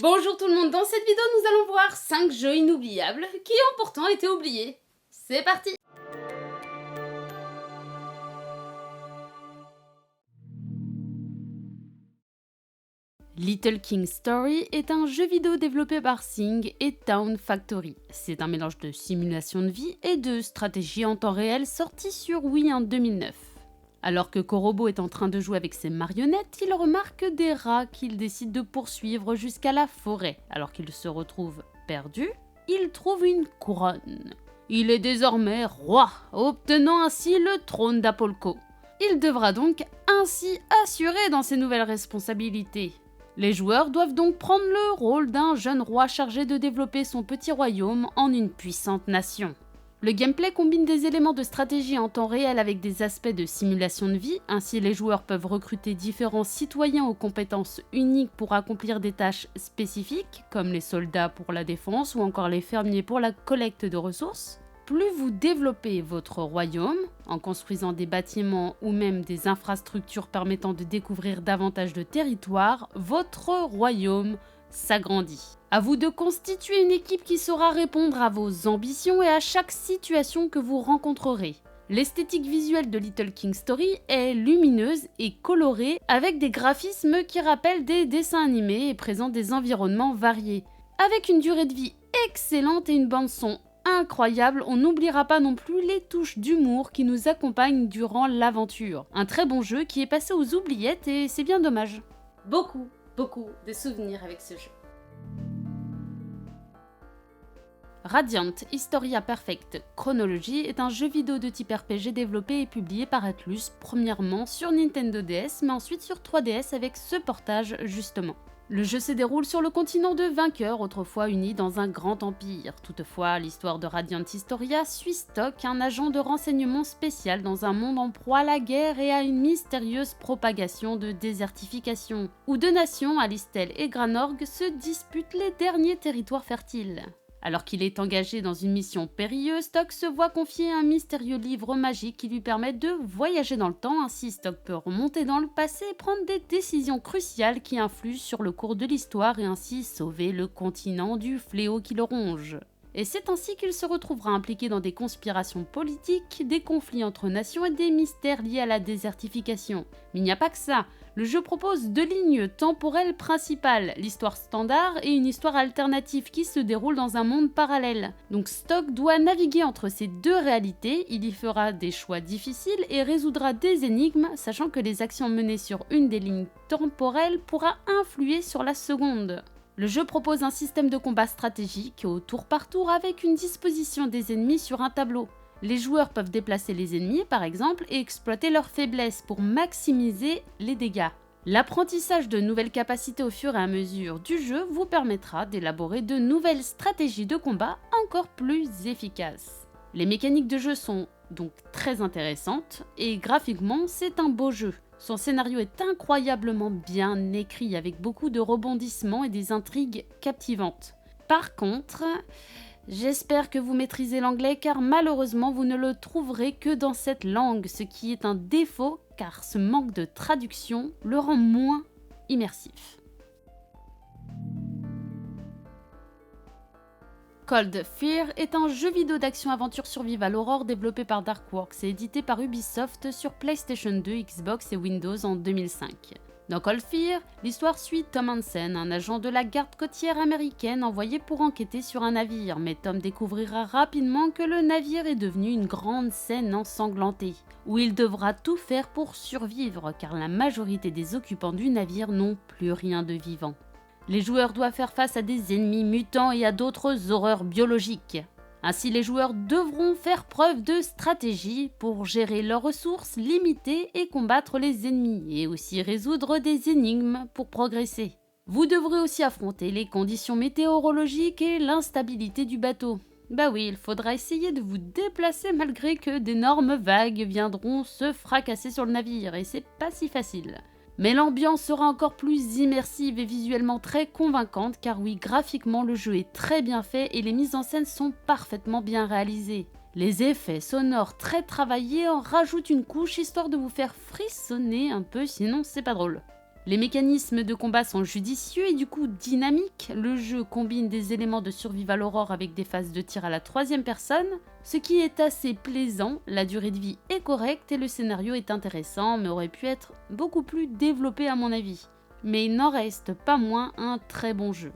Bonjour tout le monde, dans cette vidéo nous allons voir 5 jeux inoubliables qui ont pourtant été oubliés. C'est parti! Little King Story est un jeu vidéo développé par Sing et Town Factory. C'est un mélange de simulation de vie et de stratégie en temps réel sorti sur Wii en 2009. Alors que Korobo est en train de jouer avec ses marionnettes, il remarque des rats qu'il décide de poursuivre jusqu'à la forêt. Alors qu'il se retrouve perdu, il trouve une couronne. Il est désormais roi, obtenant ainsi le trône d'Apolko. Il devra donc ainsi assurer dans ses nouvelles responsabilités. Les joueurs doivent donc prendre le rôle d'un jeune roi chargé de développer son petit royaume en une puissante nation. Le gameplay combine des éléments de stratégie en temps réel avec des aspects de simulation de vie, ainsi les joueurs peuvent recruter différents citoyens aux compétences uniques pour accomplir des tâches spécifiques, comme les soldats pour la défense ou encore les fermiers pour la collecte de ressources. Plus vous développez votre royaume, en construisant des bâtiments ou même des infrastructures permettant de découvrir davantage de territoire, votre royaume s'agrandit. À vous de constituer une équipe qui saura répondre à vos ambitions et à chaque situation que vous rencontrerez. L'esthétique visuelle de Little King Story est lumineuse et colorée avec des graphismes qui rappellent des dessins animés et présentent des environnements variés. Avec une durée de vie excellente et une bande-son incroyable, on n'oubliera pas non plus les touches d'humour qui nous accompagnent durant l'aventure. Un très bon jeu qui est passé aux oubliettes et c'est bien dommage. Beaucoup de souvenirs avec ce jeu. Radiant Historia Perfect Chronology est un jeu vidéo de type RPG développé et publié par Atlus, premièrement sur Nintendo DS, mais ensuite sur 3DS avec ce portage justement. Le jeu se déroule sur le continent de Vainqueur, autrefois uni dans un grand empire. Toutefois, l'histoire de Radiant Historia suit Stock, un agent de renseignement spécial dans un monde en proie à la guerre et à une mystérieuse propagation de désertification, où deux nations, Alistel et Granorg, se disputent les derniers territoires fertiles. Alors qu'il est engagé dans une mission périlleuse, Stock se voit confier un mystérieux livre magique qui lui permet de voyager dans le temps. Ainsi, Stock peut remonter dans le passé et prendre des décisions cruciales qui influent sur le cours de l'histoire et ainsi sauver le continent du fléau qui le ronge. Et c'est ainsi qu'il se retrouvera impliqué dans des conspirations politiques, des conflits entre nations et des mystères liés à la désertification. Mais il n'y a pas que ça. Le jeu propose deux lignes temporelles principales, l'histoire standard et une histoire alternative qui se déroule dans un monde parallèle. Donc Stock doit naviguer entre ces deux réalités, il y fera des choix difficiles et résoudra des énigmes, sachant que les actions menées sur une des lignes temporelles pourra influer sur la seconde. Le jeu propose un système de combat stratégique au tour par tour avec une disposition des ennemis sur un tableau. Les joueurs peuvent déplacer les ennemis par exemple et exploiter leurs faiblesses pour maximiser les dégâts. L'apprentissage de nouvelles capacités au fur et à mesure du jeu vous permettra d'élaborer de nouvelles stratégies de combat encore plus efficaces. Les mécaniques de jeu sont donc très intéressantes et graphiquement c'est un beau jeu. Son scénario est incroyablement bien écrit avec beaucoup de rebondissements et des intrigues captivantes. Par contre, j'espère que vous maîtrisez l'anglais car malheureusement vous ne le trouverez que dans cette langue, ce qui est un défaut car ce manque de traduction le rend moins immersif. Cold Fear est un jeu vidéo d'action-aventure survival horror développé par Darkworks et édité par Ubisoft sur PlayStation 2, Xbox et Windows en 2005. Dans Cold Fear, l'histoire suit Tom Hansen, un agent de la garde côtière américaine envoyé pour enquêter sur un navire, mais Tom découvrira rapidement que le navire est devenu une grande scène ensanglantée, où il devra tout faire pour survivre car la majorité des occupants du navire n'ont plus rien de vivant. Les joueurs doivent faire face à des ennemis mutants et à d'autres horreurs biologiques. Ainsi, les joueurs devront faire preuve de stratégie pour gérer leurs ressources limitées et combattre les ennemis, et aussi résoudre des énigmes pour progresser. Vous devrez aussi affronter les conditions météorologiques et l'instabilité du bateau. Bah oui, il faudra essayer de vous déplacer malgré que d'énormes vagues viendront se fracasser sur le navire, et c'est pas si facile. Mais l'ambiance sera encore plus immersive et visuellement très convaincante car oui, graphiquement le jeu est très bien fait et les mises en scène sont parfaitement bien réalisées. Les effets sonores très travaillés en rajoutent une couche histoire de vous faire frissonner un peu, sinon c'est pas drôle. Les mécanismes de combat sont judicieux et du coup dynamiques. Le jeu combine des éléments de survival horror avec des phases de tir à la troisième personne, ce qui est assez plaisant. La durée de vie est correcte et le scénario est intéressant, mais aurait pu être beaucoup plus développé à mon avis. Mais il n'en reste pas moins un très bon jeu.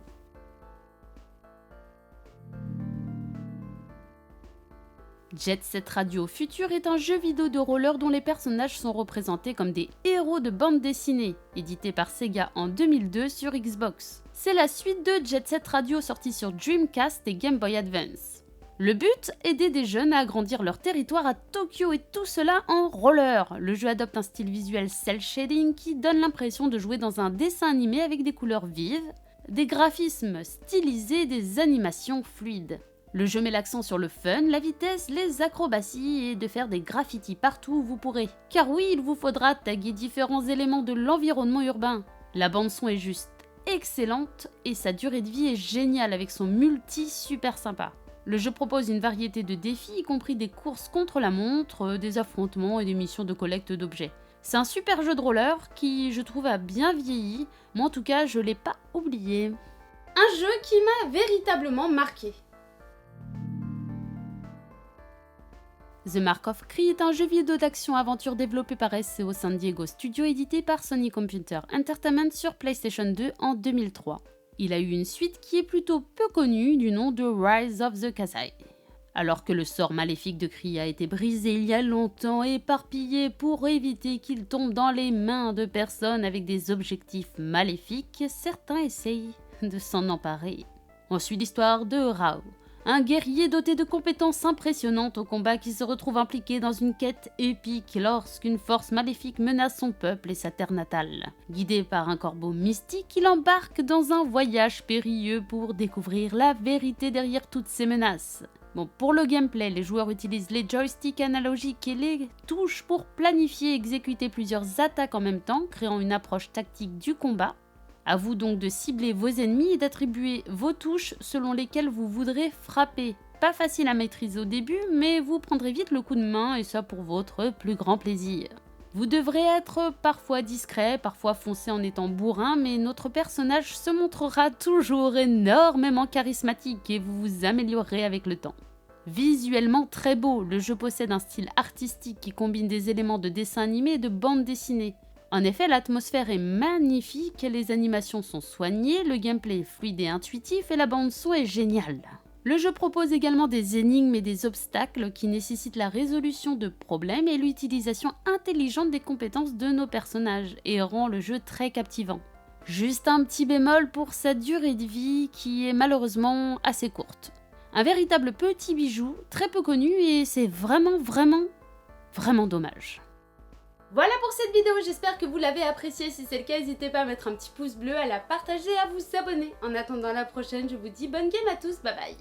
Jet Set Radio Future est un jeu vidéo de roller dont les personnages sont représentés comme des héros de bande dessinée, édité par Sega en 2002 sur Xbox. C'est la suite de Jet Set Radio sortie sur Dreamcast et Game Boy Advance. Le but, aider des jeunes à agrandir leur territoire à Tokyo et tout cela en roller. Le jeu adopte un style visuel cel shading qui donne l'impression de jouer dans un dessin animé avec des couleurs vives, des graphismes stylisés, des animations fluides. Le jeu met l'accent sur le fun, la vitesse, les acrobaties et de faire des graffitis partout où vous pourrez. Car oui, il vous faudra taguer différents éléments de l'environnement urbain. La bande son est juste excellente et sa durée de vie est géniale avec son multi super sympa. Le jeu propose une variété de défis, y compris des courses contre la montre, des affrontements et des missions de collecte d'objets. C'est un super jeu de roller qui, je trouve, a bien vieilli. Moi en tout cas, je l'ai pas oublié. Un jeu qui m'a véritablement marqué. The Mark of Cree est un jeu vidéo d'action-aventure développé par SCO San Diego Studio édité par Sony Computer Entertainment sur PlayStation 2 en 2003. Il a eu une suite qui est plutôt peu connue du nom de Rise of the Kasai. Alors que le sort maléfique de Cree a été brisé il y a longtemps et éparpillé pour éviter qu'il tombe dans les mains de personnes avec des objectifs maléfiques, certains essayent de s'en emparer. On suit l'histoire de Rao, un guerrier doté de compétences impressionnantes au combat qui se retrouve impliqué dans une quête épique lorsqu'une force maléfique menace son peuple et sa terre natale. Guidé par un corbeau mystique, il embarque dans un voyage périlleux pour découvrir la vérité derrière toutes ces menaces. Bon, pour le gameplay, les joueurs utilisent les joysticks analogiques et les touches pour planifier et exécuter plusieurs attaques en même temps, créant une approche tactique du combat. À vous donc de cibler vos ennemis et d'attribuer vos touches selon lesquelles vous voudrez frapper. Pas facile à maîtriser au début, mais vous prendrez vite le coup de main et ça pour votre plus grand plaisir. Vous devrez être parfois discret, parfois foncé en étant bourrin, mais notre personnage se montrera toujours énormément charismatique et vous vous améliorerez avec le temps. Visuellement très beau, le jeu possède un style artistique qui combine des éléments de dessin animé et de bande dessinée. En effet, l'atmosphère est magnifique, les animations sont soignées, le gameplay est fluide et intuitif et la bande son est géniale. Le jeu propose également des énigmes et des obstacles qui nécessitent la résolution de problèmes et l'utilisation intelligente des compétences de nos personnages et rend le jeu très captivant. Juste un petit bémol pour sa durée de vie qui est malheureusement assez courte. Un véritable petit bijou, très peu connu et c'est vraiment dommage. Voilà pour cette vidéo, j'espère que vous l'avez appréciée. Si c'est le cas, n'hésitez pas à mettre un petit pouce bleu, à la partager, à vous abonner. En attendant la prochaine, je vous dis bonne game à tous, bye bye.